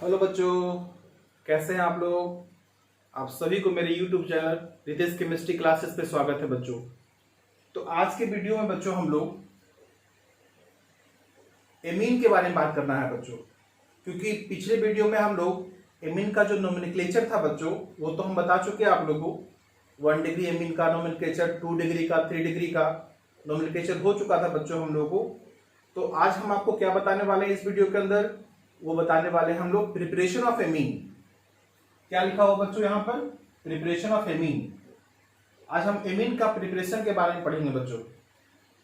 Hello बच्चों, कैसे हैं आप लोग। आप सभी को मेरे YouTube channel Ritesh chemistry classes पे स्वागत है बच्चों। तो आज के वीडियो में बच्चों हम लोग एमीन के बारे में बात करना है बच्चों, क्योंकि पिछले वीडियो में हम लोग एमीन का जो नोमेनक्लेचर था बच्चों वो तो हम बता चुके हैं आप लोगों को। 1 डिग्री एमीन का नोमेनक्लेचर, 2 डिग्री का, 3 डिग्री का नोमेनक्लेचर हो चुका था बच्चों हम लोगों को। तो आज हम आपको क्या बताने वाले हैं इस वीडियो के अंदर, वो बताने वाले हैं हम लोग प्रिपरेशन ऑफ एमीन। क्या लिखा हुआ बच्चों यहाँ पर, प्रिपरेशन ऑफ एमीन। आज हम एमीन का प्रिपरेशन के बारे में पढ़ेंगे बच्चों।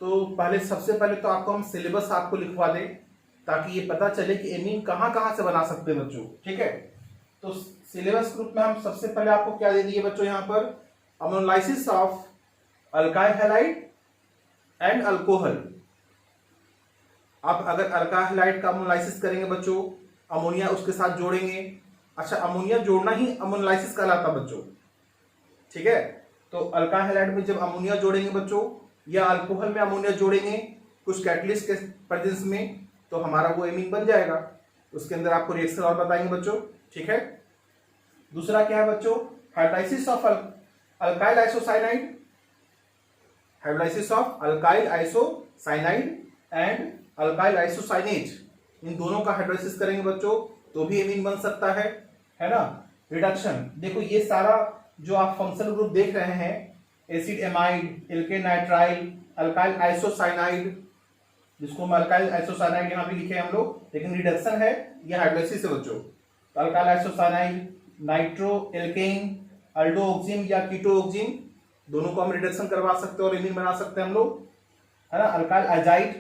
तो सबसे पहले तो आपको हम सिलेबस आपको लिखवा दें ताकि ये पता चले कि एमीन कहाँ कहाँ से बना सकते हैं बच्चों, ठीक है। तो सिलेबस ग्रुप में हम सबसे पहले आपको क्या दे दिए बच्चों यहाँ पर, ammonolysis of alkyl halide and alcohol. आप अगर अल्काइल हैलाइड का अमोनोलाइसिस करेंगे बच्चों, अमोनिया उसके साथ जोड़ेंगे। अच्छा, अमोनिया जोड़ना ही अमोनोलाइसिस कहलाता बच्चों, ठीक है। तो अल्काइल हैलाइड में जब अमोनिया जोड़ेंगे बच्चों या अल्कोहल में अमोनिया जोड़ेंगे कुछ कैटलिस्ट के प्रेजेंस में, तो हमारा वो एमीन बन जाएगा। उसके अंदर आपको रिएक्शन और बताएंगे बच्चों, ठीक है। दूसरा क्या है बच्चों, hydrolysis of alkyl isocyanide, hydrolysis of alkyl isocyanide and alkyl isocyanate, इन दोनों का हाइड्रोलाइसिस करेंगे बच्चों तो भी एमीन बन सकता है ना। रिडक्शन, देखो ये सारा जो आप फंक्शनल ग्रुप देख रहे हैं, acid amide, alkane nitrile, alkyl isocyanide, जिसको हम अल्काइल आइसोसाइनाइड यहाँ पे लिखे हम लोग, लेकिन रिडक्शन है, ये हाइड्रोलाइसिस है बच्चों। तो अल्काइल आइसोसाइनाइड, नाइट्रो एल्केन, अल्डोक्सिम या कीटोक्सिम, दोनों को हम रिडक्शन करवा सकते हैं और एमीन बना सकते हैं हम लोग, है ना। अल्काइल अजाइड,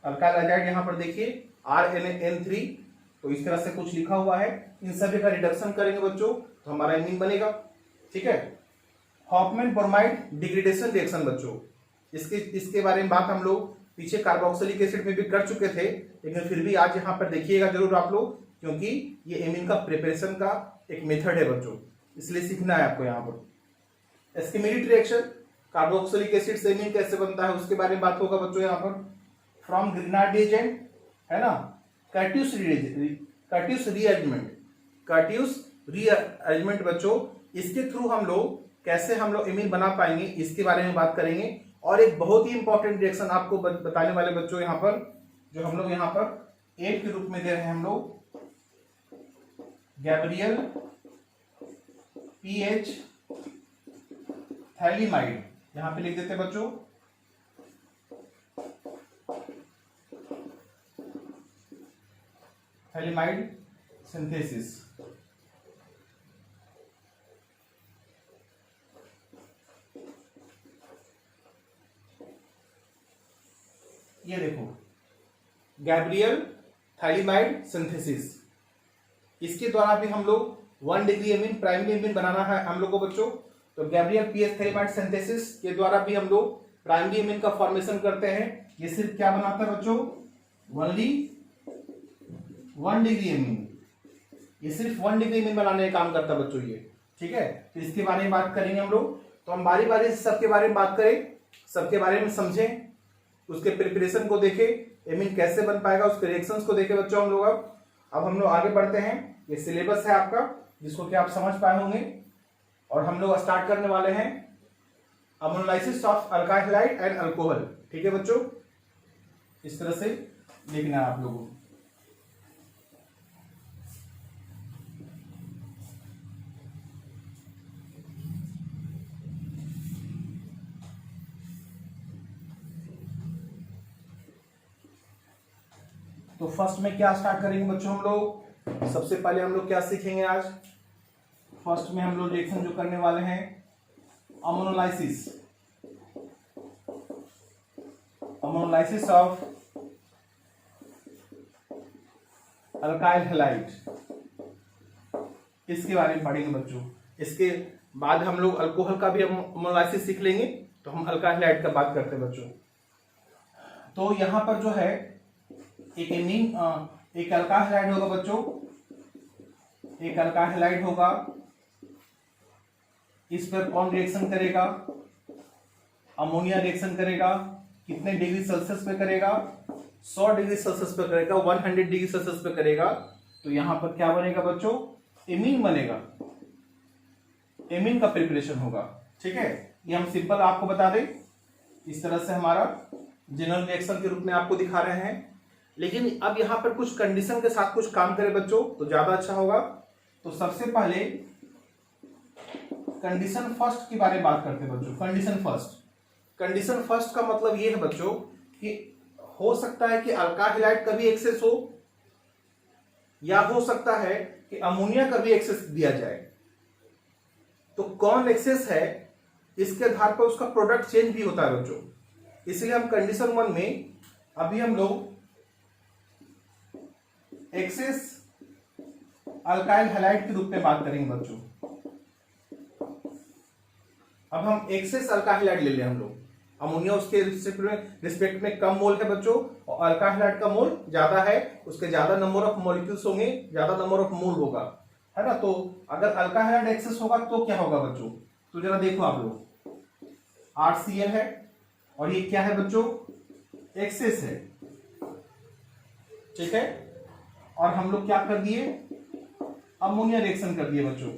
अल्काइल अजाइड यहाँ पर देखिए RNN3, तो इस तरह से कुछ लिखा हुआ है। इन सभी का रिडक्शन करेंगे बच्चों तो हमारा एमीन बनेगा, ठीक है। हॉफमैन ब्रोमाइड डिग्रेडेशन रिएक्शन बच्चों, इसके बारे में बात हम लोग पीछे कार्बोक्सिलिक एसिड में भी कर चुके थे, लेकिन फिर भी आज यहाँ पर देखिएगा जरूर आप लोग, क्योंकि ये एमीन का प्रिपरेशन का एक मेथड है बच्चों, इसलिए सीखना है आपको यहाँ पर। एस्केमेटिक रिएक्शन, कार्बोक्सिलिक एसिड से एमीन कैसे बनता है उसके बारे में बात होगा बच्चों यहाँ पर। फ्रॉम ग्रिग्नार्ड रिएजेंट, है ना, कर्ट्यूस रीअरेंजमेंट बच्चों, इसके थ्रू हम लोग कैसे एमीन बना पाएंगे इसके बारे में बात करेंगे। और एक बहुत ही इंपॉर्टेंट रिएक्शन आपको बताने वाले बच्चों यहाँ पर, जो हम लोग यहाँ पर 8 के रूप में दे रहे हैं हम लोग, गैब्रियल पीएच थैलीमाइड, यहाँ पे लिख देते बच्चों थैलीमाइड सिंथेसिस। ये देखो गैब्रियल थैलीमाइड सिंथेसिस, इसके द्वारा भी हम लोग 1 डिग्री एमीन, प्राइमरी एमीन बनाना है हम लोग को बच्चों। तो गैब्रियल पीएच थैलीमाइड सिंथेसिस के द्वारा भी हम लोग प्राइमरी एमीन का फॉर्मेशन करते हैं। ये सिर्फ क्या बनाता है बच्चों, ओनली 1 डिग्री एमीन, ये सिर्फ 1 डिग्री एमीन बनाने का काम करता है बच्चों ये, ठीक है। तो इसके बारे में बात करेंगे हम लोग। तो हम बारी बारी से सबके बारे में बात करें, सबके बारे में समझें, उसके प्रिपरेशन को देखें, एमीन कैसे बन पाएगा उसके रिएक्शंस को देखें बच्चों हम लोग। अब हम लोग आगे बढ़ते हैं। ये सिलेबस है आपका जिसको कि आप समझ पाए होंगे, और हम लोग स्टार्ट करने वाले हैं ammonolysis of alkyl halide and alcohol, ठीक है बच्चों। इस तरह से लिखना है आप लोगों को। तो फर्स्ट में क्या स्टार्ट करेंगे बच्चों हम लोग, सबसे पहले हम लोग क्या सीखेंगे आज। फर्स्ट में हम लोग रिएक्शन जो करने वाले हैं, ammonolysis, ammonolysis of alkyl halide, इसके बारे में पढ़ेंगे बच्चों। इसके बाद हम लोग अल्कोहल का भी अमोनोलाइसिस सीख लेंगे, तो हम अल्काइल हैलाइड का बात करते हैं बच्चों। तो यहां पर जो है एक एमीन, एक अल्काइल हैलाइड होगा बच्चों, एक अल्काइल हैलाइड होगा, इस पर कौन रिएक्शन करेगा, अमोनिया रिएक्शन करेगा, कितने डिग्री सेल्सियस पे करेगा, 100 डिग्री सेल्सियस पे करेगा, 100 डिग्री सेल्सियस पे करेगा। तो यहां पर क्या बनेगा बच्चों, एमीन बनेगा, एमीन का प्रिपरेशन होगा। ठीक है, ये हम सिंपल आपको बता दें, इस तरह से हमारा जनरल रिएक्शन के रूप में आपको दिखा रहे हैं। लेकिन अब यहां पर कुछ कंडीशन के साथ कुछ काम करें बच्चों तो ज्यादा अच्छा होगा। तो सबसे पहले कंडीशन फर्स्ट के बारे में बात करते हैं बच्चों। कंडीशन फर्स्ट का मतलब ये है बच्चों कि हो सकता है कि अल्काइल हैलाइड का भी एक्सेस हो, या हो सकता है कि अमोनिया का भी एक्सेस दिया जाए। तो कौन एक्सेस है इसके आधार पर उसका प्रोडक्ट चेंज भी होता है बच्चों। इसलिए हम कंडीशन 1 में अभी हम लोग एक्सेस अल्काइल हैलाइड के रूप में बात करेंगे बच्चों। अब हम एक्सेस अल्काइल हैलाइड ले लें हम लोग। अमोनिया उसके रिस्पेक्ट में कम मोल है बच्चों, और अल्काइल हैलाइड का मोल ज्यादा है, उसके ज्यादा नंबर ऑफ मॉलिक्यूल्स होंगे, ज्यादा नंबर ऑफ मोल होगा, है ना। तो अगर अल्काइल हैलाइड एक्सेस होगा तो क्या होगा बच्चों, तो जरा देखो आप लोग, RCl है और ये क्या है बच्चों, एक्सेस है। ठीक है, और हम लोग क्या कर दिए, अमोनिया रिएक्शन कर दिए बच्चों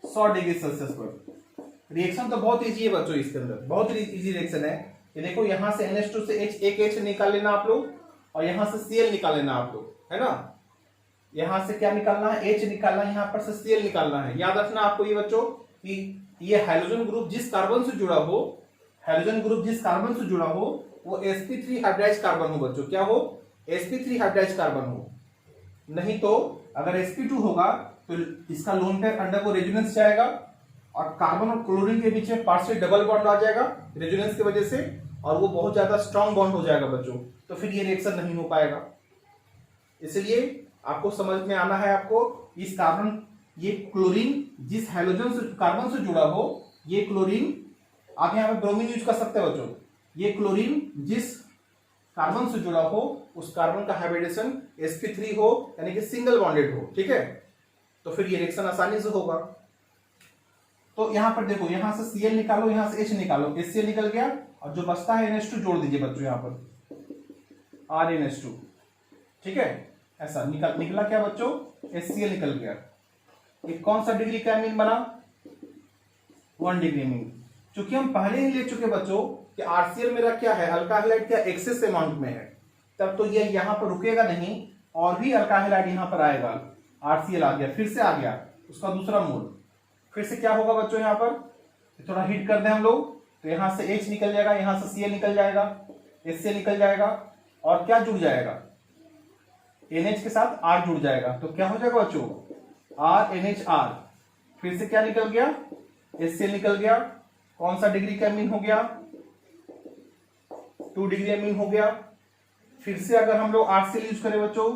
100 डिग्री सेल्सियस पर। रिएक्शन तो बहुत इजी है बच्चों, इसके अंदर बहुत इजी रिएक्शन है। ये देखो, यहां से NH2 से एक H निकाल लेना आप लोग, और यहां से Cl निकाल लेना आप लोग, है ना। यहां से क्या निकालना है, H निकालना है, यहां पर से Cl निकालना है। याद रखना आपको ये बच्चों कि ये हाइड्रोजन ग्रुप जिस कार्बन से जुड़ा हो, हाइड्रोजन ग्रुप जिस कार्बन से जुड़ा हो वो sp3 हाइब्रिडाइज कार्बन हो बच्चों। क्या हो, sp3 हाइब्रिडाइज कार्बन हो। नहीं तो अगर sp2 होगा तो इसका लोन पेयर अंडर को रेजोनेंस जाएगा, और कार्बन और क्लोरीन के बीच में पार्शियल डबल बॉन्ड आ जाएगा रेजोनेंस की वजह से, और वो बहुत ज्यादा स्ट्रॉन्ग बॉन्ड हो जाएगा बच्चों। तो फिर ये रिएक्शन नहीं हो पाएगा। इसलिए आपको समझ में आना है, आपको इस कार्बन, ये क्लोरीन जिस हाइड्रोजन से कार्बन से जुड़ा हो, ये क्लोरीन, आप यहां पे ब्रोमीन यूज कर सकते हैं बच्चों, ये क्लोरीन जिस कार्बन से जुड़ा हो उस कार्बन का हाइब्रिडेशन sp3 हो, यानी कि सिंगल बॉन्डेड हो। ठीक है, तो फिर ये रिएक्शन आसानी से होगा। तो यहां पर देखो, यहां से Cl निकालो, यहां से H निकालो, HCl निकल गया, और जो बचता है NH2 जोड़ दीजिए बच्चों यहां पर RNH2। ठीक है, ऐसा निकला क्या बच्चों, HCl निकल गया। ये कौन सा डिग्री का एमीन बना, 1 डिग्री एमीन। चूंकि हम पहले ही ले चुके बच्चों कि RCl मेरा क्या है, अल्काइल हैलाइड क्या एक्सेस अमाउंट में है, तब तो ये यहां पर रुकेगा नहीं, और भी अल्काइल हैलाइड यहां पर आएगा। RCl आ गया, फिर से आ गया उसका दूसरा मोल। फिर से क्या होगा बच्चों, यहां पर थोड़ा हिट कर दें हम लोग, तो यहां से H निकल जाएगा, यहां से Cl निकल जाएगा, HCl निकल जाएगा, और क्या जुड़ जाएगा, NH के साथ R जुड़ जाएगा। तो क्या हो जाएगा बच्चों, RNHR। फिर से क्या निकल गया, HCl निकल गया। कौन सा डिग्री का एमीन हो गया, 2 डिग्री एमीन हो गया। फिर से अगर हम लोग RCl यूज करें बच्चों,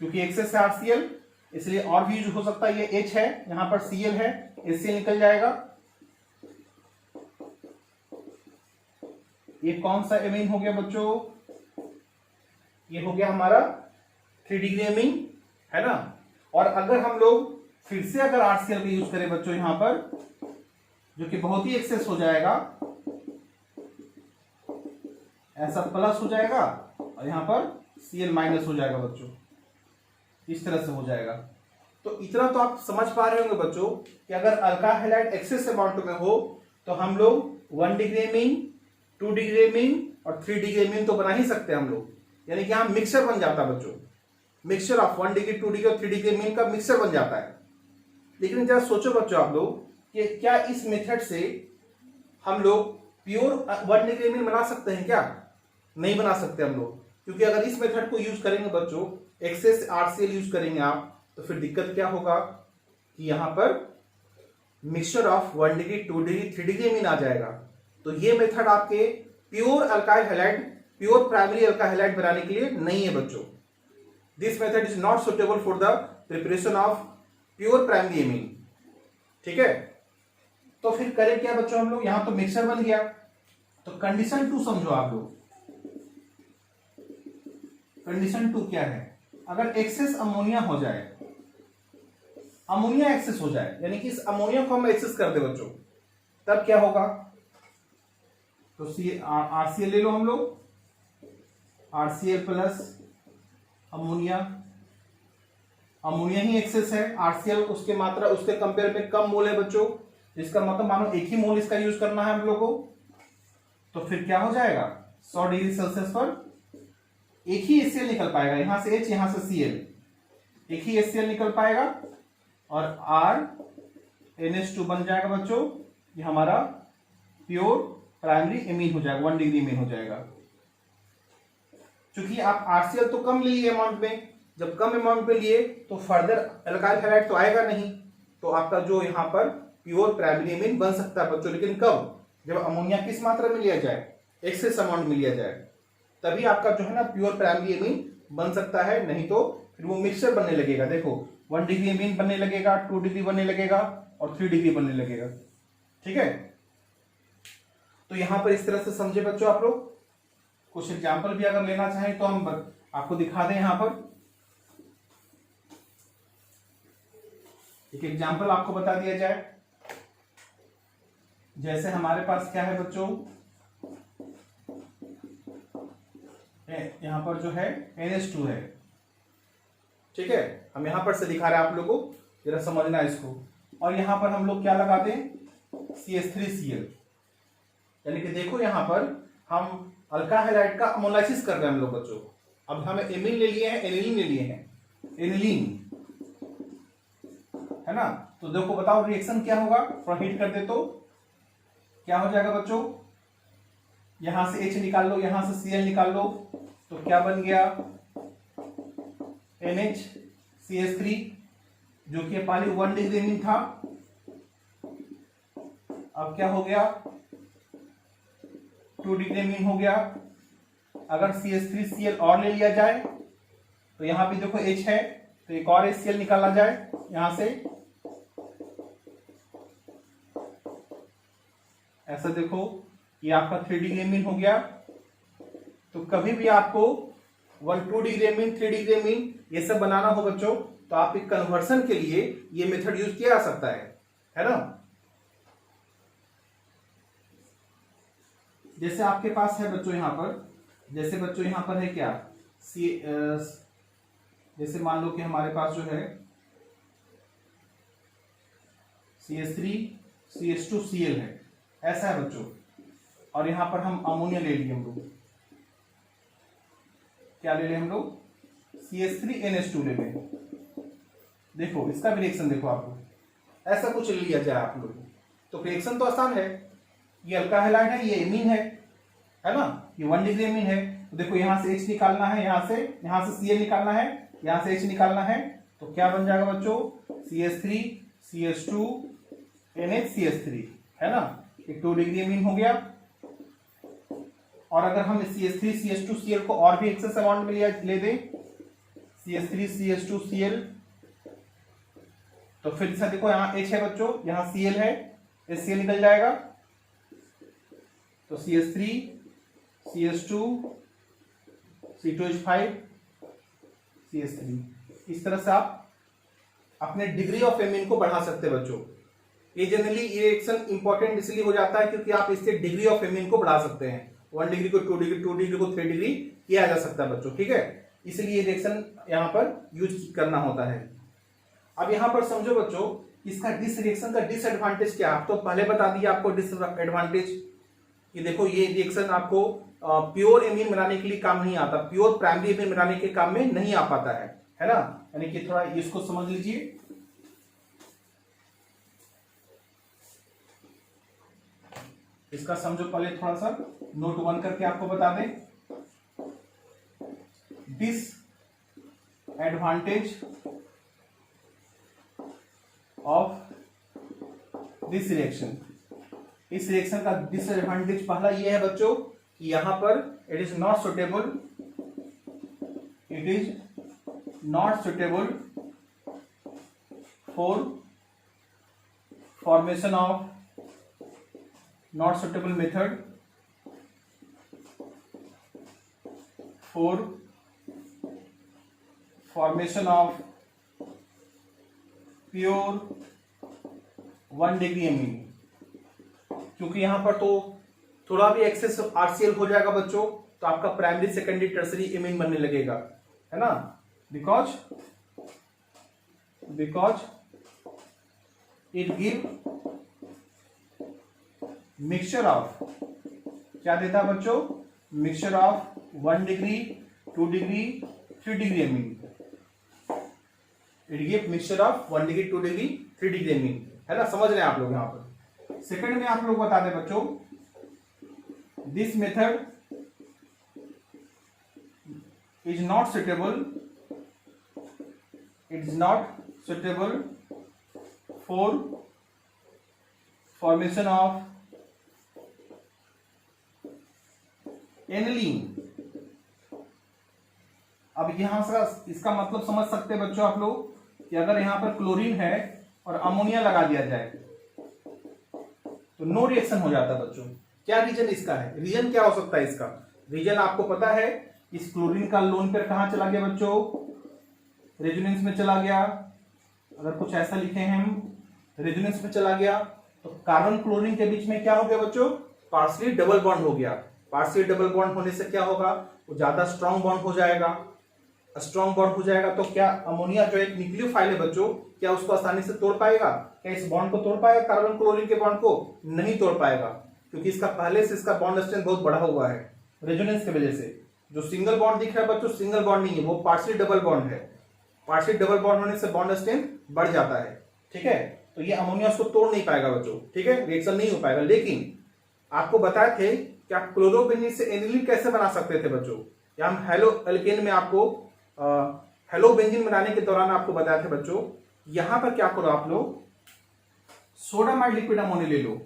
क्योंकि एक्सेस है RCl इसलिए और भी यूज हो सकता है। ये H है, यहां पर Cl है, HCl निकल जाएगा। ये कौन सा एमीन हो गया बच्चों, ये हो गया हमारा 3 डिग्री एमीन, है ना। और अगर हम लोग फिर से अगर RCl का यूज करें बच्चों यहां पर, जो कि बहुत ही एक्सेस हो जाएगा, ऐसा प्लस हो जाएगा, और यहां पर Cl माइनस हो जाएगा बच्चों, इस तरह से हो जाएगा। तो इतना तो आप समझ पा रहे होंगे बच्चों कि अगर अल्काइल हैलाइड एक्सेस अमाउंट में हो तो हम लोग 1 डिग्री एमीन, 2 डिग्री एमीन और 3 डिग्री एमीन तो बना ही सकते हैं हम लोग। यानी कि यहां मिक्सचर बन जाता है बच्चों, मिक्सचर ऑफ 1 डिग्री, 2 डिग्री और 3 डिग्री एमीन का मिक्सचर बन जाता है। लेकिन जरा सोचो बच्चों आप लोग कि क्या इस मेथड से हम लोग प्योर 1 डिग्री एमीन बना सकते हैं क्या? नहीं बना सकते हम लोग, क्योंकि अगर इस मेथड को यूज करेंगे बच्चों, एक्सेस RCl यूज करेंगे आप, तो फिर दिक्कत क्या होगा कि यहां पर mixture of 1 degree, 2 degree, 3 degree amine आ जाएगा। तो ये मेथड आपके pure alkyl halide, pure primary alkyl halide बनाने के लिए नहीं है बच्चों। This method is not suitable for the preparation of pure primary amine. ठीक है, तो फिर करें क्या बच्चों हम लोग, यहां तो मिक्सचर बन गया, तो कंडीशन 2 समझो आप लोग। कंडीशन 2 क्या है, अगर एक्सेस अमोनिया हो जाए, अमोनिया एक्सेस हो जाए, यानी कि इस अमोनिया को हम एक्सेस कर दे बच्चों, तब क्या होगा, तो RCl ले लो हम लोग, RCl प्लस अमोनिया, अमोनिया ही एक्सेस है, आरसीएल उसके मात्रा उसके कंपेयर में कम मोल है बच्चों, इसका मतलब मानो एक ही मोल इसका यूज करना है हम लोग को, तो फिर क्या हो जाएगा 100 डिग्री सेल्सियस पर एक ही HCl निकल पाएगा, यहां से H यहां से Cl, एक ही HCl निकल पाएगा और RNH2 बन जाएगा बच्चों, ये हमारा प्योर प्राइमरी एमीन हो जाएगा, 1 डिग्री एमीन हो जाएगा। क्योंकि आप आरसीएल तो कम लिए अमाउंट में, जब कम अमाउंट में लिए तो फर्दर अल्काइल हैलाइड तो आएगा नहीं, तो आपका जो यहाँ पर प्योर प्राइमरी एमीन बन सकता है बच्चों, लेकिन कब, जब अमोनिया किस मात्रा में लिया जाए, एक्सेस अमाउंट में लिया जाए, तभी आपका जो है ना प्योर प्राइमरी एमीन बन सकता है, नहीं तो फिर वो मिक्सचर बनने लगेगा। देखो 1 डिग्री एमीन बनने लगेगा, 2 डिग्री बनने लगेगा और 3 डिग्री बनने लगेगा। ठीक है, तो यहां पर इस तरह से समझे बच्चों आप लोग। कुछ एग्जाम्पल भी अगर लेना चाहें तो हम आपको दिखा दें, यहां पर एक एग्जाम्पल आपको बता दिया जाए। जैसे हमारे पास क्या है बच्चों, यहां पर जो है NH2 है, ठीक है, हम यहां पर से दिखा रहे हैं आप लोगों को, जरा समझना है इसको। और यहां पर हम लोग क्या लगाते हैं CH3Cl, यानी कि देखो यहां पर हम अल्काइल हैलाइड का अमोलाइसिस कर रहे हैं हम लोग बच्चों। अब हमें एमीन ले लिए हैं, एनिलीन ले लिए हैं, एनिलीन है ना, तो देखो बताओ रिएक्शन क्या होगा, थोड़ा हीट कर दे तो क्या हो जाएगा बच्चों, यहां से H निकाल लो, यहां से Cl निकाल लो, तो क्या बन गया NHCH3, जो कि पहले 1 डिग्री एमीन था, अब क्या हो गया 2 डिग्री एमीन हो गया। अगर CH3Cl और ले लिया जाए तो यहां भी देखो H है, तो एक और HCl निकाला जाए यहां से, ऐसा देखो ये आपका 3 डिग्री एमीन हो गया। तो कभी भी आपको 2 डिग्री एमीन, 3 डिग्री एमीन ये सब बनाना हो बच्चों, तो आप एक कन्वर्सन के लिए ये मेथड यूज किया जा सकता है ना। जैसे आपके पास है बच्चों यहां पर, जैसे बच्चों यहां पर है क्या जैसे मान लो कि हमारे पास जो है CH3 CH2Cl है, ऐसा है बच्चों, और यहां पर हम अमोनिया ले लिए हम लोग, क्या ले लें हम लोग CH3NH2 ले लें। देखो इसका भी रिएक्शन देखो आपको, ऐसा कुछ ले लिया जाए आप लोग, तो रिएक्शन तो आसान है, ये अल्काइल हैलाइड है, ये एमीन है ना, ये 1 डिग्री एमीन है। तो देखो यहां से H निकालना है, यहां से Cl निकालना है, यहां से H निकालना है, तो क्या बन जाएगा बच्चों CH3 CH2 NHCH3 है ना, ये 2 डिग्री एमीन हो गया। और अगर हम CH3 CH2Cl को और भी एक्सेस अमाउंट में ले दें CH3 CH2Cl, तो फिर से देखो यहां H है बच्चों, यहां Cl है, HCl निकल जाएगा, तो CH3 CH2 C2H5 CH3। इस तरह से आप अपने डिग्री ऑफ एमीन को बढ़ा सकते हैं बच्चों। ये जनरली रिएक्शन इंपॉर्टेंट इसलिए हो जाता है क्योंकि आप इससे डिग्री ऑफ एमीन को बढ़ा सकते हैं, 1 डिग्री को 2 डिग्री, 2 डिग्री को 3 डिग्री किया जा सकता है बच्चों। ठीक है, इसलिए रिएक्शन यहां पर यूज करना होता है। अब यहां पर समझो बच्चों, इसका इस रिएक्शन का डिसएडवांटेज क्या है, तो पहले बता दिया आपको डिसएडवांटेज कि देखो ये रिएक्शन आपको प्योर एमीन बनाने के लिए काम नहीं आता, प्योर प्राइमरी एमीन बनाने के काम में नहीं आ पाता है ना, यानी कि थोड़ा इसको समझ लीजिए। इसका समझो पहले थोड़ा सा नोट 1 करके आपको बता दें, डिसएडवांटेज ऑफ दिस रिएक्शन। इस रिएक्शन का डिसएडवांटेज पहला ये है बच्चों कि यहां पर it is not suitable for formation of, not suitable method for formation of pure 1 degree amine, क्योंकि यहां पर तो थोड़ा भी एक्सेस आरसीएल हो जाएगा बच्चों, तो आपका प्राइमरी सेकेंडरी टर्सरी एमीन बनने लगेगा, है ना। Because it give mixture of, क्या देता है बच्चों, mixture of 1 degree 2 degree 3 degree amine. It give mixture of 1 degree 2 degree 3 degree amine, है ना, समझ रहे हैं आप लोग। यहां पर सेकंड में आप लोग बता दें बच्चों, this method is not suitable, it is not suitable for formation of aniline। अब यहां से इसका मतलब समझ सकते हैं बच्चों आप लोग कि अगर यहां पर क्लोरीन है और अमोनिया लगा दिया जाए तो नो रिएक्शन हो जाता है बच्चों। क्या रीजन इसका है, रीजन क्या हो सकता है इसका, रीजन आपको पता है, इस क्लोरीन का लोन पेयर कहां चला गया बच्चों, रेजोनेंस में चला गया। अगर कुछ ऐसा लिखे हैं हम, रेजोनेंस में चला गया, तो कार्बन क्लोरीन के बीच में क्या हो गया बच्चों, पार्शियली डबल बॉन्ड हो गया। पार्शियली डबल बॉन्ड होने से क्या होगा, वो ज्यादा स्ट्रॉन्ग बॉन्ड हो जाएगा। स्ट्रॉन्ग बॉन्ड हो जाएगा तो क्या अमोनिया जो एक न्यूक्लियोफाइल है बच्चों, क्या उसको आसानी से तोड़ पाएगा, क्या इस बॉन्ड को तोड़ पाएगा, कार्बन क्लोरीन के बॉन्ड को नहीं तोड़ पाएगा, क्योंकि इसका पहले से इसका बॉन्ड स्ट्रेंथ बहुत बढ़ा हुआ है रेजोनेंस की वजह से। जो सिंगल बॉन्ड दिख रहा है बच्चों, सिंगल बॉन्ड नहीं है, वो पार्शियली डबल बॉन्ड है। पार्शियली डबल बॉन्ड होने से बॉन्ड स्ट्रेंथ बढ़ जाता है, ठीक है। तो ये अमोनिया उसको तोड़ नहीं पाएगा बच्चों, ठीक है, रिएक्शन नहीं हो पाएगा। लेकिन आपको बताए थे कि आप क्लोरोबेंजीन से एनिलीन कैसे बना सकते थे बच्चों, या हम हेलो एल्केन में आपको हेलोबेंजीन बनाने के दौरान आपको बताए थे बच्चों। यहां पर क्या करो आप लोग, सोडामाइड लिक्विड अमोनिया ले लो,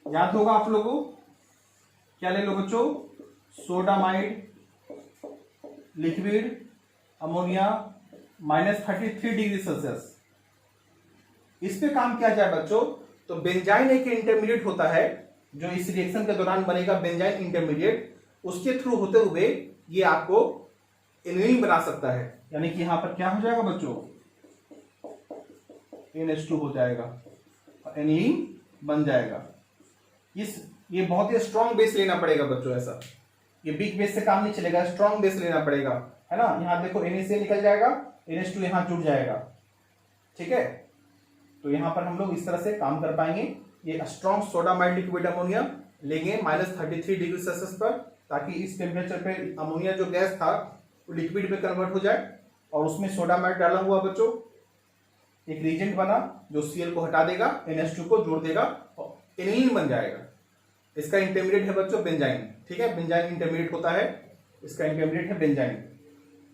याद होगा आप लोगों, क्या ले लो बच्चों, sodamide liquid ammonia -33 degree Celsius. इस पे काम किया जाए बच्चों तो बेंजाइन एक इंटरमीडिएट होता है जो इस रिएक्शन के दौरान बनेगा, बेंजाइन इंटरमीडिएट, उसके थ्रू होते हुए ये आपको एनिलीन बना सकता है। यानी कि यहां पर क्या हो जाएगा बच्चों, NH2 हो जाएगा और एनिलीन बन जाएगा। ये बहुत ही स्ट्रॉन्ग बेस लेना पड़ेगा बच्चों, ऐसा ये वीक बेस से काम नहीं चलेगा, स्ट्रॉन्ग बेस लेना पड़ेगा, है ना। यहां देखो NH निकल जाएगा, NH2 यहां जुड़ जाएगा, ठीक है। तो यहां पर हम लोग इस तरह से काम कर पाएंगे। ये स्ट्रॉन्ग सोडामाइड लिक्विड अमोनिया लेंगे -33 डिग्री सेल्सियस पर, ताकि इस टेम्परेचर पे अमोनिया जो गैस था वो लिक्विड में कन्वर्ट हो जाए, और उसमें सोडामाइड डाला हुआ बच्चों एक रीजेंट बना जो Cl को हटा देगा, NH2 को जोड़ देगा और एनिलीन बन जाएगा। इसका इंटरमीडिएट है बच्चों बेंजाइन, ठीक है, बेंजाइन इंटरमीडिएट होता है, इसका इंटरमीडिएट है बेंजाइन।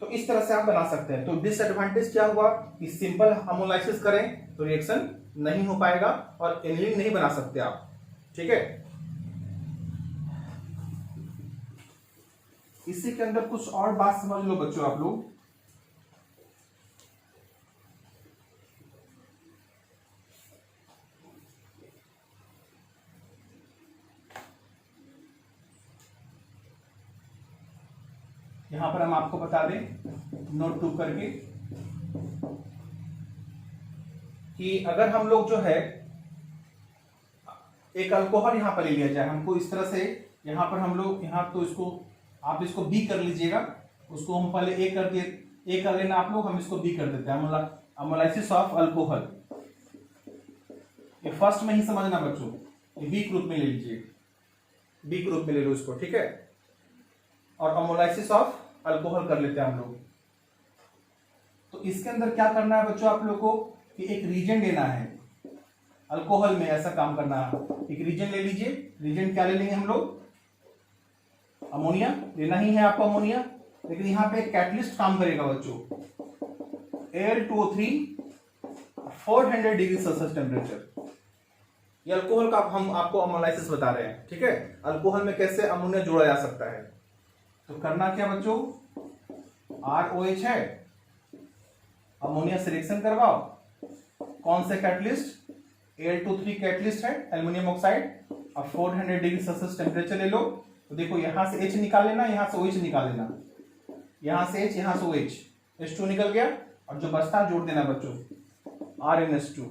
तो इस तरह से आप बना सकते हैं। तो डिसएडवांटेज क्या हुआ कि सिंपल अमोलाइसिस करें तो रिएक्शन नहीं हो पाएगा और एनिलीन नहीं बना सकते आप, ठीक है। इसी के अंदर कुछ और बात समझ लो बच्चों आप लोग। यहां पर हम आपको बता दें नोट टू करके कि अगर हम लोग जो है एक अल्कोहल यहां पर ले लिया जाए, हमको इस तरह से यहां पर हम लोग यहां, तो इसको आप इसको बी कर लीजिएगा, उसको हम पहले ए कर दिए, ए कर लेना आप लोग, हम इसको बी कर देते हैं, अमोलाइसिस ऑफ अल्कोहल। ये फर्स्ट में ही समझना बच्चों, ये बी ग्रुप में ले लीजिए, बी ग्रुप में ले लो इसको, ठीक है। और अमोलाइसिस ऑफ अल्कोहल कर लेते हैं हम लोग। तो इसके अंदर क्या करना है बच्चों आप लोग को कि एक रीजेंट लेना है, अल्कोहल में ऐसा काम करना है। एक रीजेंट ले लीजिए, रीजेंट क्या ले लेंगे हम लोग, अमोनिया लेना ही है आपको अमोनिया, लेकिन यहां पे एक कैटलिस्ट काम करेगा बच्चों, Al2O3 400 डिग्री सेल्सियस टेम्परेचर। ये अल्कोहल का हम आपको अमोलाइसिस बता रहे हैं, ठीक है, अल्कोहल में कैसे अमोनिया जोड़ा जा सकता है। तो करना क्या बच्चों, ROH है, अमोनिया से रिएक्शन करवाओ, कौन से कैटलिस्ट, Al2O3 कैटलिस्ट है, एल्युमिनियम ऑक्साइड, और 400 डिग्री सेल्सियस टेम्परेचर ले लो। तो देखो यहां से H निकाल लेना, यहां से OH निकाल लेना, यहां से H यहां से OH, H2 निकल गया, और जो बचता जोड़ देना बच्चों RNH2।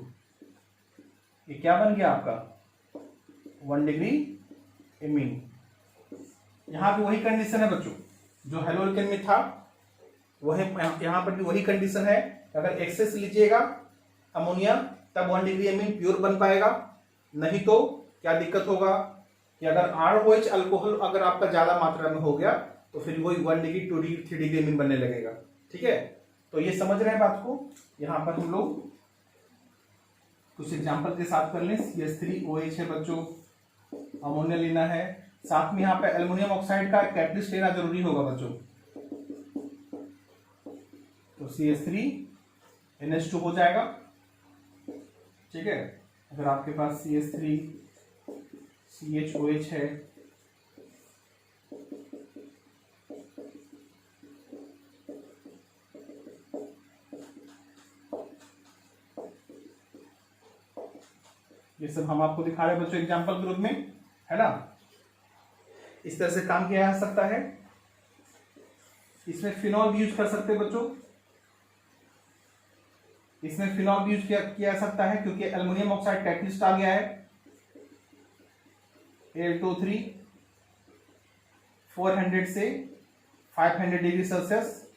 ये क्या बन गया आपका 1 डिग्री एमीन। यहां पे वही कंडीशन है बच्चों जो हेलोएल्केन में था, वही यहाँ पर भी वही कंडीशन है, अगर एक्सेस लीजिएगा अमोनिया तब 1 डिग्री एमीन प्योर बन पाएगा, नहीं तो क्या दिक्कत होगा कि अगर ROH अल्कोहल अगर आपका ज्यादा मात्रा में हो गया तो फिर वही 1 डिग्री 2 डिग्री 3 डिग्री एमीन बनने लगेगा। ठीक है, तो ये समझ रहे हैं बात को। यहाँ पर हम लोग कुछ एग्जाम्पल के साथ कर लें। CH3OH है बच्चों, अमोनिया लेना है, साथ में यहाँ पे एल्युमिनियम ऑक्साइड का कैटलिस्ट लेना जरूरी होगा बच्चों। तो CH3NH2 हो जाएगा। ठीक है, अगर आपके पास CH3CHOH है ये सब हम आपको दिखा रहे हैं बच्चों एग्जाम्पल ग्रुप में, है ना। इस तरह से काम किया जा सकता है। इसमें फिनॉल भी यूज कर सकते हैं बच्चों, इसमें फिनॉल भी यूज किया जा सकता है क्योंकि एल्युमिनियम ऑक्साइड कैटलिस्ट आ गया है। Al2O3 400 से 500 डिग्री सेल्सियस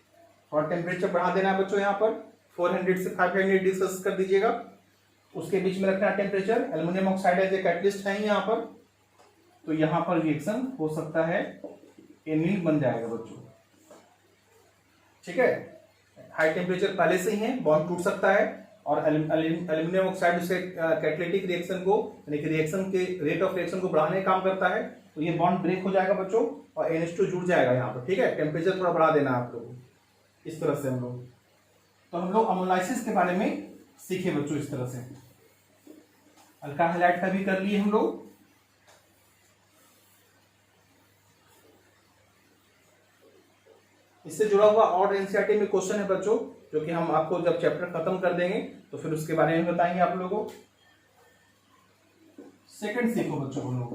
और टेम्परेचर बढ़ा देना है बच्चों, यहाँ पर 400 से 500 डिग्री सेल्सियस कर दीजिएगा, उसके बीच में रखना है temperature. Aluminium oxide as a catalyst है यहाँ पर, तो यहाँ पर रिएक्शन हो सकता है, एनील बन जाएगा बच्चों। ठीक है, हाई टेम्परेचर पहले से ही है, बॉन्ड टूट सकता है और एल्युमिनियम ऑक्साइड उसे कैटालिटिक रिएक्शन को यानी कि रिएक्शन के रेट ऑफ रिएक्शन को बढ़ाने का काम करता है, तो ये बॉन्ड ब्रेक हो जाएगा बच्चों और NH2 जुड़ जाएगा यहाँ पर। ठीक है, टेम्परेचर थोड़ा बढ़ा देना आप लोग, इस तरह से हम लोग। तो हम लोग अमोलाइसिस के बारे में सीखे बच्चों, इस तरह से अल्काइल हैलाइड का भी कर लिए हम लोग। इससे जुड़ा हुआ और एनसीईआरटी में क्वेश्चन है बच्चों, जो कि हम आपको जब चैप्टर खत्म कर देंगे तो फिर उसके बारे में बताएंगे आप लोगों को। सेकंड सीखो बच्चों हम लोग,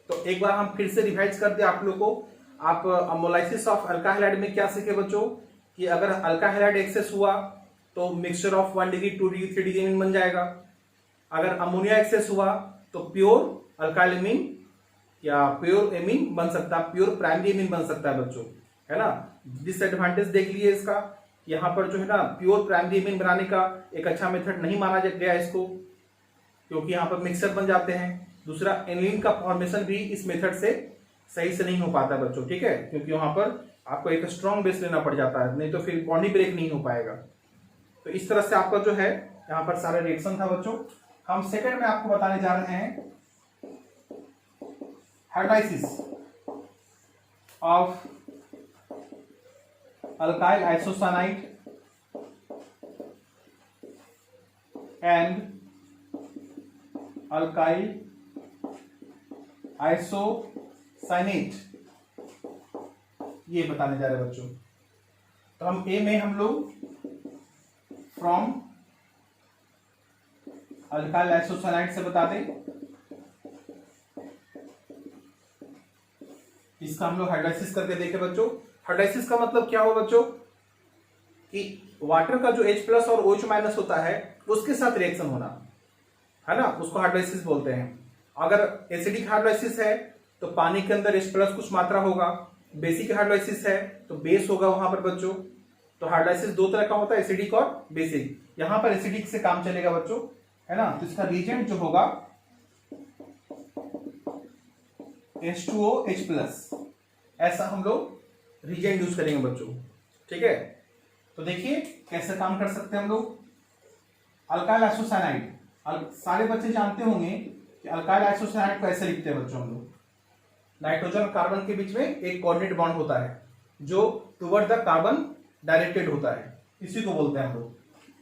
तो एक बार हम फिर से रिवाइज कर दे आप लोगों को। आप अमोलाइसिस ऑफ अल्काइल हैलाइड में क्या सीखे बच्चों कि अगर अल्काइल हैलाइड एक्सेस हुआ तो mixture of 1 degree 2 degree 3 degree amine बन जाएगा। अगर अमोनिया एक्सेस हुआ तो प्योर अल्काइल एमीन या प्योर एमीन बन सकता है, प्योर प्राइमरी एमीन बन सकता है बच्चों, है ना। डिसएडवांटेज देख लिए इसका, यहाँ पर जो है ना प्योर प्राइमरी एमीन बनाने का एक अच्छा मेथड नहीं माना गया इसको, क्योंकि यहाँ पर मिक्सर बन जाते हैं। दूसरा, एनिलीन का फॉर्मेशन भी इस मेथड से सही से नहीं हो पाता बच्चों, ठीक है, क्योंकि वहां पर आपको एक स्ट्रॉन्ग बेस लेना पड़ जाता है, नहीं तो फिर बॉन्ड ही ब्रेक नहीं हो पाएगा। तो इस तरह से आपका जो है यहाँ पर सारा रिएक्शन था बच्चों। हम सेकंड में आपको बताने जा रहे हैं hydrolysis of alkyl isocyanide and alkyl isocyanate, ये बताने जा रहे हैं बच्चों। तो हम ए में हम लोग फ्रॉम अल्काइल आइसोसाइनाइड से बता दें, इसका हम लोग हाइड्राइसिस करके देखे बच्चों। हाइड्राइसिस का मतलब क्या हो बच्चों कि वाटर का जो H+ और OH- होता है उसके साथ रिएक्शन होना, है ना, उसको हाइड्राइसिस बोलते हैं। अगर एसिडिक हाइड्राइसिस है तो पानी के अंदर H+ कुछ मात्रा होगा, बेसिक हाइड्राइसिस है तो बेस होगा वहां पर बच्चों। तो हाइड्राइसिस दो तरह का होता है, एसिडिक और बेसिक। यहां पर एसिडिक से काम चलेगा बच्चों, है ना। तो इसका रिएजेंट जो होगा H2OH+, ऐसा हम लोग रिएजेंट यूज करेंगे बच्चों, ठीक है। तो देखिए कैसे काम कर सकते हैं हम लोग। अल्काइल आइसोसाइनाइड, सारे बच्चे जानते होंगे कि अल्काइल आइसोसाइनाइड को ऐसे लिखते हैं बच्चों हम लोग, नाइट्रोजन और कार्बन के बीच में एक कोऑर्डिनेट बॉन्ड होता है जो टुवर्ड द कार्बन डायरेक्टेड होता है, इसी को बोलते हैं हम लोग।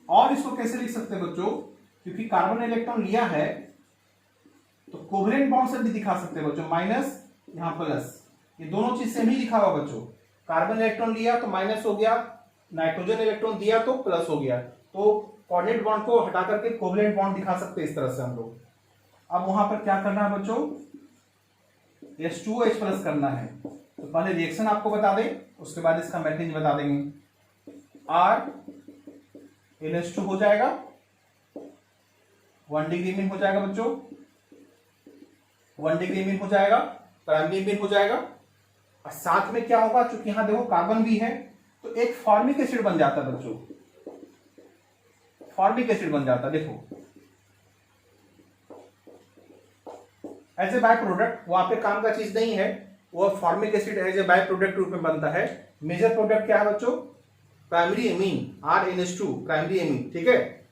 और इसको कैसे लिख सकते हैं बच्चों, क्योंकि कार्बन इलेक्ट्रॉन लिया है तो कोवेलेंट बॉन्ड से भी दिखा सकते हैं बच्चों, माइनस यहां प्लस, ये दोनों चीज सेम ही लिखा हुआ बच्चों। कार्बन इलेक्ट्रॉन लिया तो माइनस हो गया, नाइट्रोजन इलेक्ट्रॉन दिया तो प्लस हो गया। तो कोऑर्डिनेट बॉन्ड को हटा करके कोवेलेंट बॉन्ड दिखा सकते हैं इस तरह से हम लोग। अब वहां पर क्या करना है बच्चों, H2OH+ करना है। तो पहले रिएक्शन आपको बता दें, उसके बाद इसका मैकेनिज्म बता देंगे। R(NH2) हो जाएगा, 1 डिग्री एमीन हो जाएगा बच्चों, 1 डिग्री एमीन हो जाएगा, प्राइमरी एमीन हो जाएगा। और साथ में क्या होगा, चूंकि यहां देखो कार्बन भी है तो एक फॉर्मिक एसिड बन जाता है बच्चों, फॉर्मिक एसिड बन जाता है। देखो एज ए बाय प्रोडक्ट, वहां पे काम का चीज नहीं है, वो formic acid as a by product रूप में बनता है। मेजर प्रोडक्ट क्या है बच्चों, primary amine RNH2 primary amine, ठीक है।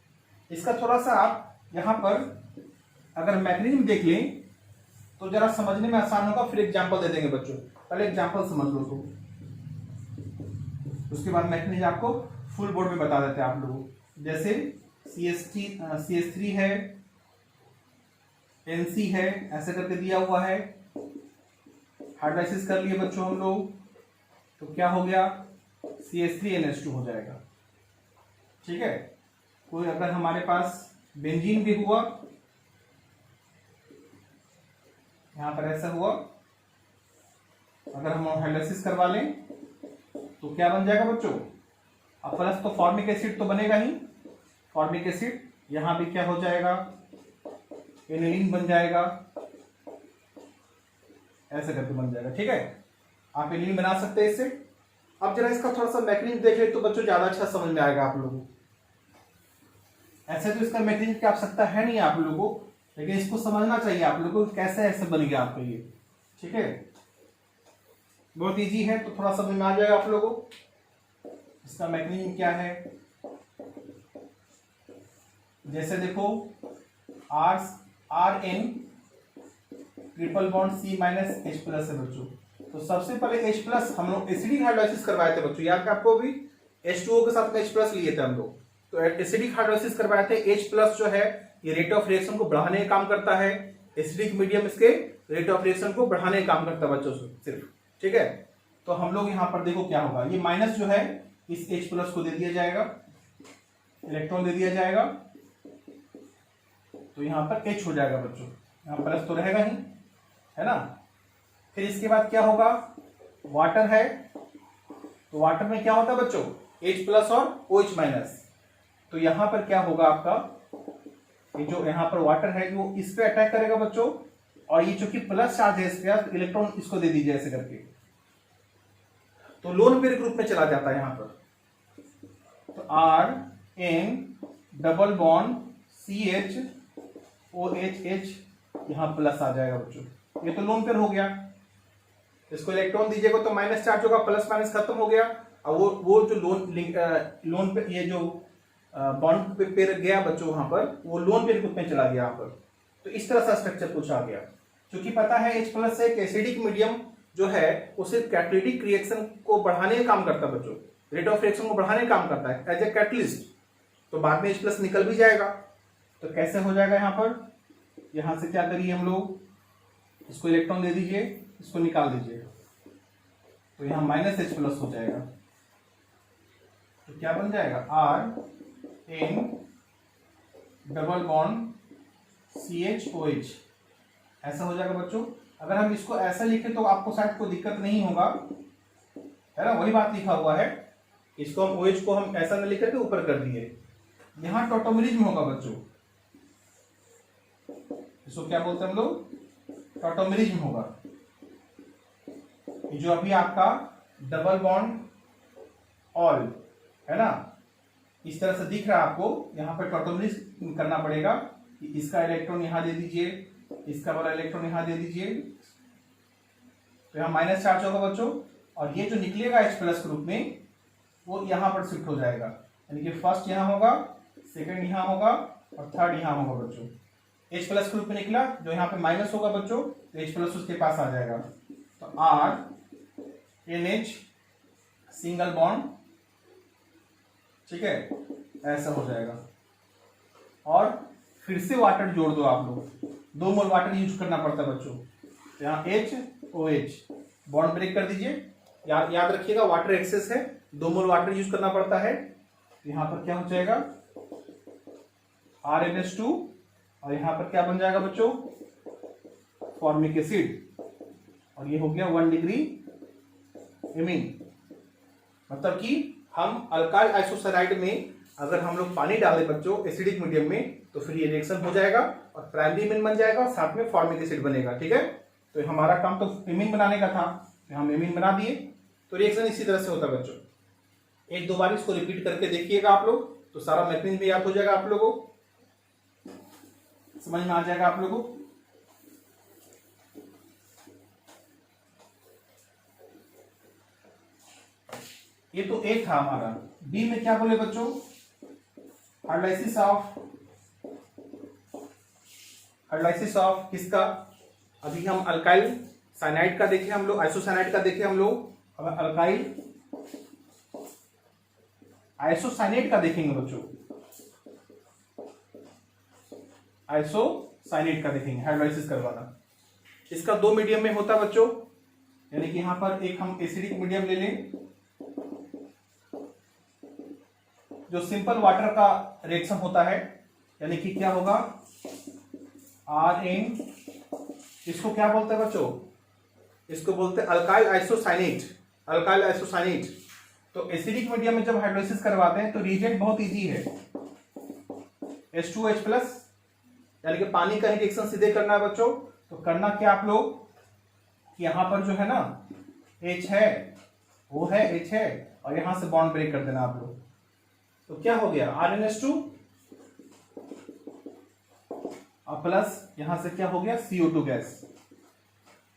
इसका थोड़ा सा आप यहां पर अगर मैकेनिज्म देख लें तो जरा समझने में आसान होगा, फिर एग्जांपल दे देंगे बच्चों। पहले एग्जांपल समझ लो तो उसके बाद मैकेनिज्म आपको फुल बोर्ड में बता देते हैं आप लोगों। जैसे CH3 है, NC है, ऐसे करके दिया हुआ है, हाइड्रोलाइसिस कर लिए बच्चों हम लोग, तो क्या हो गया, CH3NH2 हो जाएगा, ठीक है। कोई अगर हमारे पास बेंजीन भी हुआ, यहां पर ऐसा हुआ, अगर हम हाइड्रोलाइसिस करवा लें तो क्या बन जाएगा बच्चों, अब प्लस तो फॉर्मिक एसिड तो बनेगा ही, फॉर्मिक एसिड, यहां भी क्या हो जाएगा, एनिलीन बन जाएगा, ऐसे करके बन जाएगा, ठीक है। आप एनिलीन बना सकते हैं इससे। अब जरा इसका थोड़ा सा मैकेनिज्म देख ले तो बच्चों ज्यादा अच्छा समझ में आएगा आप लोगों को। ऐसे तो इसका मैकेनिज्म की आवश्यकता है नहीं आप लोगों को, लेकिन इसको समझना चाहिए आप लोगों को, कैसे ऐसे बन गया आपका ये, ठीक है। बहुत इजी है, तो थोड़ा समझ में आ जाएगा आप लोगों को। इसका मैकेनिज्म क्या है, जैसे देखो RN triple bond C minus H plus है बच्चों। तो सबसे पहले H प्लस हम लोग एसिडिक हाइड्रोलाइसिस करवाए थे बच्चों, याद है आपको, भी H2O के साथ में H प्लस लिए थे हम लोग, तो एसिडिक हाइड्रोलाइसिस करवाए थे। H प्लस जो है ये रेट ऑफ रिएक्शन को बढ़ाने का काम करता है, एसिडिक मीडियम इसके रेट ऑफ रिएक्शन को बढ़ाने का काम करता है बच्चों सिर्फ, ठीक है। तो हम लोग यहाँ पर देखो क्या होगा, ये माइनस जो है इस H प्लस को दे दिया जाएगा, इलेक्ट्रॉन दे दिया जाएगा, तो यहाँ पर H हो जाएगा बच्चों, यहाँ प्लस तो रहेगा ही, है ना। फिर इसके बाद क्या होगा, वाटर है, तो वाटर में क्या होता है बच्चों, H प्लस और OH माइनस। तो यहां पर क्या होगा आपका, ये जो यहां पर वाटर है वो इस पे अटैक करेगा बच्चों, और ये चूंकि प्लस चार्ज है इसके, इलेक्ट्रॉन इसको दे दीजिए ऐसे करके, तो लोन पेयर ग्रुप में चला जाता है यहां पर। तो RN double bond CH OH यहां प्लस आ जाएगा बच्चों, ये तो लोन पेयर हो गया। इसको इलेक्ट्रॉन दीजिएगा तो माइनस चार्ज होगा, प्लस माइनस खत्म हो गया, और वो जो लोन पे ये जो बॉन्ड पेयर गया बच्चों वहां पर, वो लोन पेयर ग्रुप में चला गया यहाँ पर। तो इस तरह सा स्ट्रक्चर कुछ आ गया। क्योंकि पता है H प्लस एक एसिडिक मीडियम जो है उसे कैटलिटिक रिएक्शन को बढ़ाने का काम करता है बच्चों, रेट ऑफ रिएक्शन को बढ़ाने का काम करता है एज ए कैटलिस्ट। तो बाद में H प्लस निकल भी जाएगा, तो कैसे हो जाएगा यहाँ पर, यहां से क्या करिए हम लोग, इसको इलेक्ट्रॉन दे दीजिए, इसको निकाल दीजिए, तो यहां माइनस H प्लस हो जाएगा, तो क्या बन जाएगा, RN double bond CH OH, ऐसा हो जाएगा बच्चों। अगर हम इसको ऐसा लिखें तो आपको शायद कोई दिक्कत नहीं होगा, है ना, वही बात लिखा हुआ है। इसको हम OH को हम ऐसा न लिखे थे, ऊपर कर दिए, यहां टॉटोमेरिज्म होगा बच्चों, इसको क्या बोलते हैं हम लोग, टॉटोमेरिज्म होगा। जो अभी आपका डबल बॉन्ड ऑल है ना, इस तरह से दिख रहा है आपको, यहां पर टॉटोमेरिज्म करना पड़ेगा कि इसका इलेक्ट्रॉन यहां दे दीजिए, इसका वाला इलेक्ट्रॉन यहां दे दीजिए, तो यहां माइनस चार्ज होगा बच्चों, और ये जो निकलेगा H प्लस ग्रुप में वो यहां पर शिफ्ट हो जाएगा, यानी कि फर्स्ट यहां होगा, सेकंड यहां होगा, और थर्ड यहां होगा बच्चों। H प्लस ग्रुप में निकला, जो यहाँ पे माइनस होगा बच्चों, तो H प्लस उसके पास आ जाएगा, तो RNH सिंगल बॉन्ड, ठीक है, ऐसा हो जाएगा। और फिर से वाटर जोड़ दो आप लोग, 2 मोल वाटर यूज करना पड़ता है बच्चों, तो यहाँ HOH बॉन्ड ब्रेक कर दीजिए, याद रखिएगा वाटर एक्सेस है, 2 मोल वाटर यूज करना पड़ता है। यहाँ पर क्या हो जाएगा, RNH2, और यहां पर क्या बन जाएगा बच्चों, फॉर्मिक एसिड, और ये हो गया 1 डिग्री एमीन। मतलब कि हम अल्काइल आइसोसाइनाइड में अगर हम लोग पानी डालें बच्चों एसिडिक मीडियम में, तो फिर ये रिएक्शन हो जाएगा और प्राइमरी एमीन बन जाएगा, और साथ में फॉर्मिक एसिड बनेगा, ठीक है। तो हमारा काम तो एमीन बनाने का था, हम एमीन बना दिए। तो रिएक्शन इसी तरह से होता है बच्चों। एक दो बार इसको रिपीट करके देखिएगा आप लोग, तो सारा मैकेनिज्म भी याद हो जाएगा, आप लोगों को समझ में आ जाएगा आप लोगों को। ये तो एक था हमारा। बी में क्या बोले बच्चों, हाइड्रोलाइसिस ऑफ किसका, अभी हम अल्काइल साइनाइड का देखे हम लोग, आइसोसाइनाइड का देखे हम लोग, अब अल्काइल आइसोसाइनेट का देखेंगे बच्चों, आइसोसाइनेट का देखेंगे हाइड्रोलाइसिस करवाना। इसका दो मीडियम में होता है बच्चों, यानी कि यहां पर एक हम एसिडिक मीडियम ले लें, जो सिंपल वाटर का रिएक्शन होता है, यानी कि क्या होगा Rn, इसको क्या बोलते हैं बच्चों, इसको बोलते हैं अल्काइल आइसोसाइनेट, अल्काइल आइसोसाइनेट। तो एसिडिक मीडियम में जब हाइड्रोलाइसिस करवाते हैं तो रिएजेंट बहुत इजी है, H2H+, यानी कि पानी का रिएक्शन सीधे करना है बच्चों। तो करना क्या आप लोग कि यहां पर जो है ना H है, O है, H है, और यहां से बॉन्ड ब्रेक कर देना आप लोग। तो क्या हो गया RnH2 और प्लस यहां से क्या हो गया CO2 gas,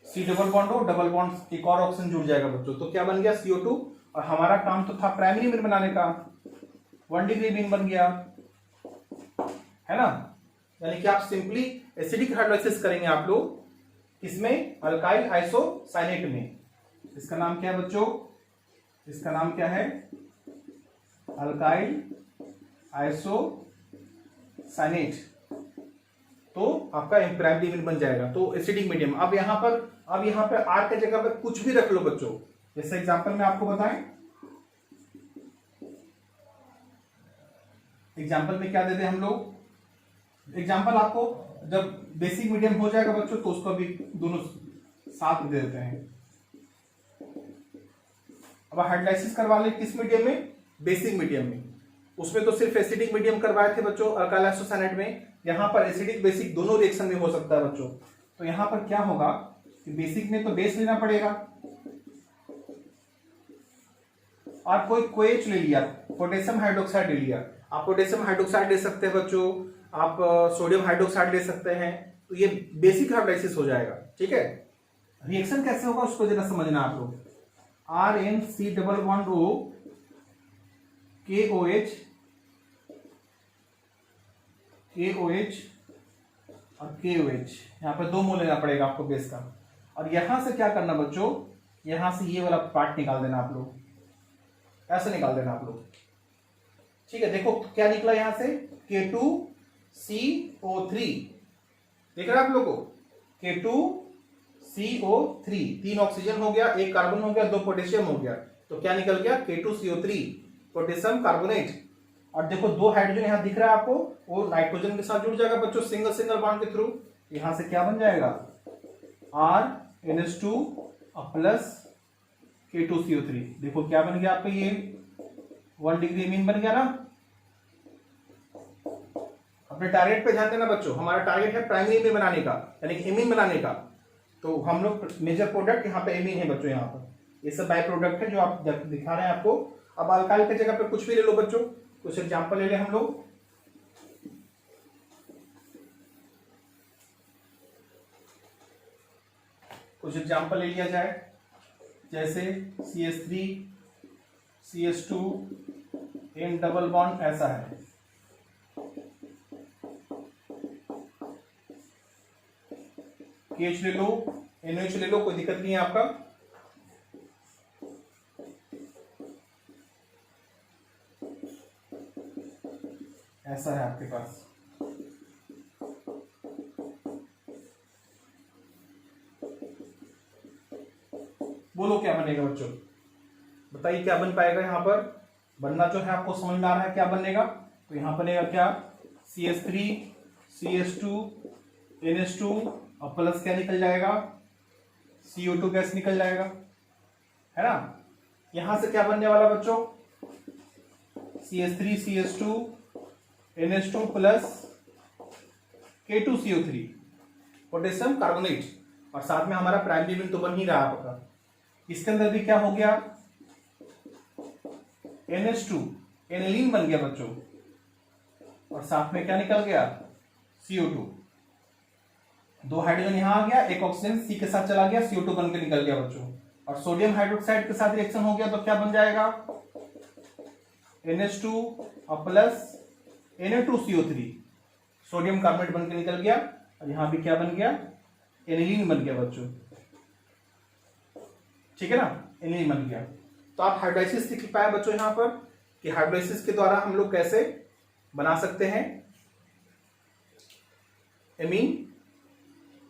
C double bond हो, डबल बॉन्ड एक और ऑक्सीजन जुड़ जाएगा बच्चों। तो क्या बन गया CO2, और हमारा काम तो था प्राइमरी मीन बनाने का, 1 डिग्री मीन बन गया, है ना। यानी कि आप सिंपली एसिडिक हाइड्रोलाइसिस करेंगे आप लोग, इसमें अल्काइल आइसोसाइनेट में। इसका नाम क्या है बच्चों, इसका नाम क्या है अल्काइल आइसोसाइनेट। तो आपका प्राइमरी मीन बन जाएगा। तो एसिडिक मीडियम। अब यहां पर आर के जगह पर कुछ भी रख लो बच्चों, जैसे एग्जांपल में आपको बताएं, एग्जांपल में क्या देते हैं हम लोग, एग्जांपल आपको जब बेसिक मीडियम हो जाएगा बच्चों तो उसको भी दोनों साथ दे देते हैं। अब हाइड्रोलाइसिस करवा ले किस मीडियम में, बेसिक मीडियम में। उसमें तो सिर्फ एसिडिक मीडियम करवाए थे बच्चों अल्काइल आइसोसाइनेट में, यहां पर एसिडिक बेसिक दोनों रिएक्शन में हो सकता है बच्चों। तो यहां पर क्या होगा कि बेसिक में तो बेस लेना पड़ेगा, और कोई कोएच ले लिया, पोटेशियम हाइड्रोक्साइड ले लिया। आप पोटेशियम हाइड्रोक्साइड ले सकते हैं बच्चों, आप सोडियम हाइड्रोक्साइड ले सकते हैं। तो ये बेसिक हाइड्रोलाइसिस हो जाएगा, ठीक है। रिएक्शन कैसे होगा उसको जरा समझना आप लोग। RnC double bond O KOH और KOH, यहां पर 2 मोल लेना पड़ेगा आपको बेस का। और यहां से क्या करना बच्चों, यहां से ये वाला पार्ट निकाल देना आप लोग, ऐसे निकाल देना आप लोग, ठीक है। देखो क्या निकला यहां से K2CO3, देख रहे हैं आप लोगों को, K2CO3, 3 ऑक्सीजन हो गया, 1 कार्बन हो गया, 2 पोटेशियम हो गया। तो क्या निकल गया K2CO3 पोटेशियम कार्बोनेट। और देखो 2 हाइड्रोजन यहां दिख रहा है आपको, वो नाइट्रोजन के साथ जुड़ जाएगा बच्चों सिंगल सिंगल बॉन्ड के थ्रू। यहां से क्या बन जाएगा RnH2 प्लस K2CO3। देखो क्या बन गया आपका, ये 1 डिग्री एमीन बन गया ना। अपने टारगेट पे ध्यान देना बच्चों, हमारा टारगेट है प्राइमरी एमीन बनाने का, यानी कि एमीन बनाने का। तो हम लोग मेजर प्रोडक्ट यहाँ पे एमीन है बच्चों, यहाँ पर ये सब बाय प्रोडक्ट है जो आप दिखा रहे हैं आपको। अब अल्काइल की जगह पे कुछ भी ले लो बच्चों, कुछ एग्जांपल ले लें हम लोग। कुछ एग्जांपल ले लिया जाए, जैसे CH3 CH2 N double bond ऐसा है, KH ले लो, NH ले लो, कोई दिक्कत नहीं है आपका। ऐसा है आपके पास, बोलो क्या बनेगा बच्चों, बताइए क्या बन पाएगा। यहां पर बनना जो है आपको समझ में आ रहा है क्या बनेगा। तो यहां बनेगा क्या CH3 CH2 NH2 और प्लस क्या निकल जाएगा CO2 गैस निकल जाएगा, है ना। यहां से क्या बनने वाला बच्चों CH3 CH2 NH2 plus K2CO3 potassium carbonate, और साथ में हमारा प्राइमरी मीन तो बन ही रहा आपका। इसके अंदर भी क्या हो गया, NH2 एनिलीन बन गया बच्चों, और साथ में क्या निकल गया, CO2। दो हाइड्रोजन यहां आ गया, एक ऑक्सीजन C के साथ चला गया, CO2 बन के निकल गया बच्चों। और सोडियम हाइड्रोक्साइड के साथ रिएक्शन हो गया तो क्या बन जाएगा, NH2 और प्लस Na2CO3, सोडियम कार्बोनेट बन के निकल गया। और यहां भी क्या बन गया, एनिलीन बन गया बच्चों, ठीक है ना, एनिलीन बन गया। तो आप हाइड्रोलाइसिस सीख पाए बच्चों यहां पर कि हाइड्रोलाइसिस के द्वारा हम लोग कैसे बना सकते हैं एमीन,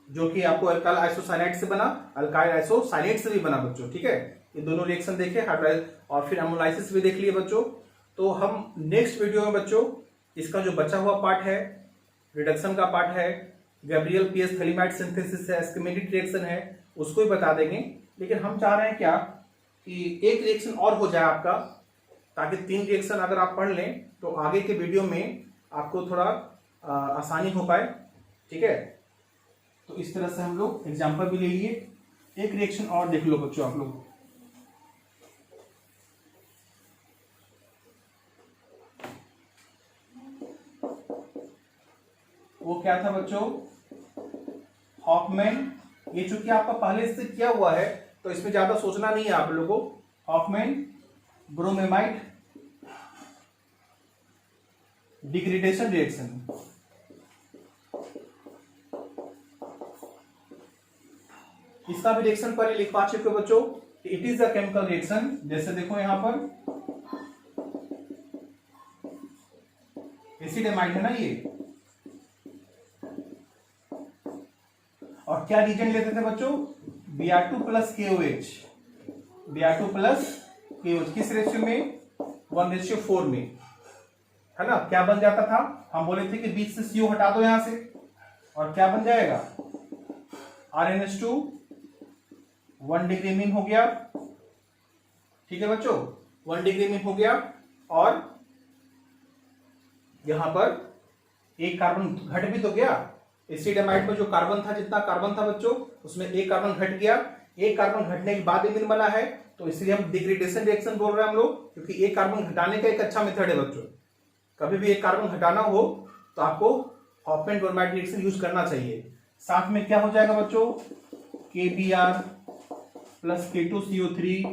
जो कि आपको अल्काइल आइसोसाइनाइड से बना, अल्काइल आइसोसाइनेट से भी बना बच्चों, ठीक है। ये दोनों रिएक्शन देखे हाइड्रोलाइज, और फिर एमोलाइसिस भी देख लिए बच्चों। तो हम नेक्स्ट वीडियो में बच्चों इसका जो बचा हुआ पार्ट है, रिडक्शन का पार्ट है, गैब्रियल पीएस थैलीमाइड सिंथेसिस है, एस्केमेटिक रिएक्शन है, उसको भी बता देंगे। लेकिन हम चाह रहे हैं क्या कि एक रिएक्शन और हो जाए आपका, ताकि 3 रिएक्शन अगर आप पढ़ लें तो आगे के वीडियो में आपको थोड़ा आसानी हो पाए, ठीक है। तो इस तरह से हम लोग एग्जाम्पल भी ले लिए। एक रिएक्शन और देख लो बच्चों आप लोग, वो क्या था बच्चों, हॉफमैन। ये चूंकि आपका पहले से किया हुआ है तो इसमें ज्यादा सोचना नहीं है आप लोगों को। हॉफमैन ब्रोमेमाइड डिग्रेडेशन रिएक्शन, इसका भी रिएक्शन पहले लिखवा चुके बच्चों। It is a chemical reaction, जैसे देखो यहां पर एसिडेमाइड है ना ये, और क्या रीजन लेते थे बच्चों, Br2 plus KOH, Br2 plus KOH किस रेशियो में, 1:4 में, है ना। क्या बन जाता था, हम बोले थे कि बीच से CO हटा दो यहां से, और क्या बन जाएगा, RnH2, 1 डिग्री मीन हो गया, ठीक है बच्चों, 1 डिग्री मीन हो गया। और यहां पर एक कार्बन घट भी तो गया, एसिडामाइड में जो कार्बन था, जितना कार्बन था बच्चों उसमें एक कार्बन घट गया। एक कार्बन घटने के बाद एमीन बना है, तो इसलिए हम डिग्रेडेशन रिएक्शन बोल रहे हैं हम लोग, क्योंकि एक कार्बन घटाने का एक अच्छा मेथड है बच्चों। कभी भी एक कार्बन घटाना हो तो आपको हॉफमैन ब्रोमाइड रिएक्शन यूज करना चाहिए। साथ में क्या हो जाएगा बच्चों, KBr plus K2CO3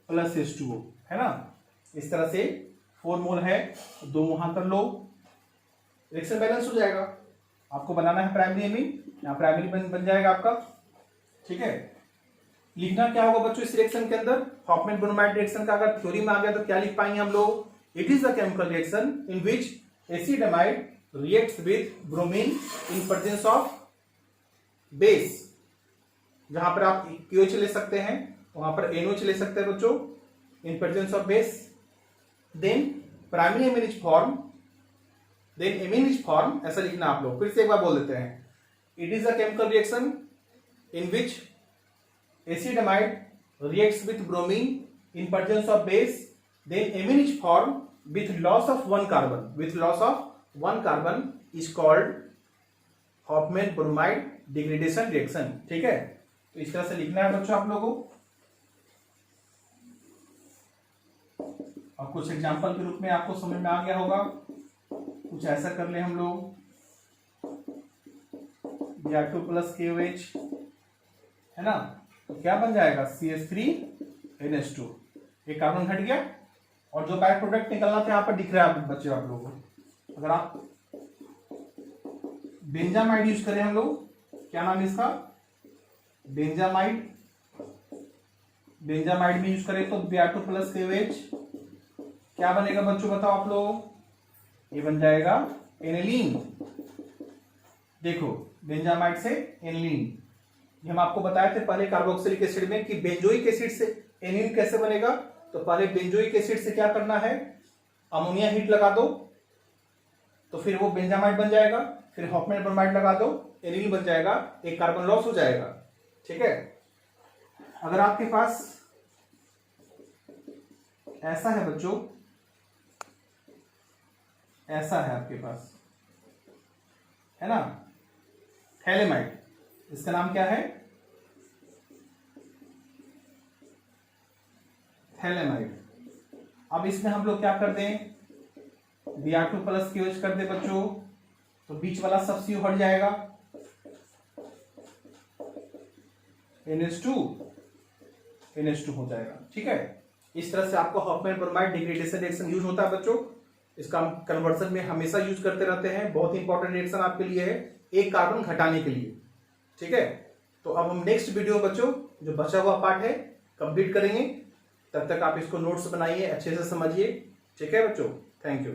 plus H2O, है ना। इस तरह से 4 मोल है, 2 वहां कर लो, रिएक्शन बैलेंस हो जाएगा। आपको बनाना है प्राइमरी एमीन, यहाँ प्राइमरी बन जाएगा आपका, ठीक है। लिखना क्या होगा बच्चों इस रिएक्शन के अंदर, हॉफमैन ब्रोमाइड रिएक्शन का अगर थ्योरी में आ गया तो क्या लिख पाएंगे हम लोग, it is a chemical reaction in which acid amide reacts with bromine in presence of base. जहां पर आप KOH ले सकते हैं वहां पर NOH ले सकते हैं बच्चों, in presence of base. Then primary amine is form, then amine is form, ऐसा लिखना आप लोग। फिर से एक बार बोल देते हैं, it is a chemical reaction in which acid amide reacts with bromine in presence of base, then amine is formed with loss of one carbon, with loss of one carbon is called Hoffmann bromide degradation reaction, ठीक है। तो इस तरह से लिखना है बच्चों आप लोगों को, और कुछ एग्जांपल के रूप में आपको समझ में आ गया होगा। कुछ ऐसा कर ले हम लोग, Br2 प्लस KOH, है ना, तो क्या बन जाएगा, CH3NH2, एक कार्बन घट गया, और जो बाय प्रोडक्ट निकलना था यहाँ पर दिख रहा है बच्चे आप लोगों को। अगर आप बेंजामाइड यूज करें हम लोग, क्या नाम है इसका, बेंजामाइड, बेंजामाइड में यूज करें तो Br2 प्लस KOH क्या बनेगा बच्चों बताओ आप लोग, ये बन जाएगा एनिलीन। देखो बेंजामाइड से एनिलीन, ये हम आपको बताए थे पहले कार्बोक्सिलिक एसिड में कि बेंजोइक एसिड से एनिलीन कैसे बनेगा। तो पहले बेंजोइक एसिड से क्या करना है, अमोनिया हीट लगा दो तो फिर वो बेंजामाइड बन जाएगा, फिर हॉफमैन ब्रोमाइड लगा दो, एनिलीन बन जाएगा, एक कार्बन लॉस हो जाएगा, ठीक है। अगर आपके पास ऐसा है बच्चों, ऐसा है आपके पास, है ना, थैलेमाइड, इसका नाम क्या है, हैलेमाइड। अब इसमें हम लोग क्या कर दें, Br2 प्लस की यूज कर दे बच्चों, तो बीच वाला सब सी हट जाएगा, NH2 हो जाएगा। ठीक है, इस तरह से आपको Hoffmann bromide degradation reaction use होता है बच्चों। इसका हम कन्वर्जन में हमेशा यूज करते रहते हैं, बहुत इंपॉर्टेंट रिएक्शन आपके लिए है, एक कार्बन घटाने के लिए। ठीक है, तो अब हम नेक्स्ट वीडियो बच्चों जो बचा हुआ पार्ट है कंप्लीट करेंगे, तब तक आप इसको नोट्स बनाइए, अच्छे से समझिए। ठीक है बच्चों, थैंक यू।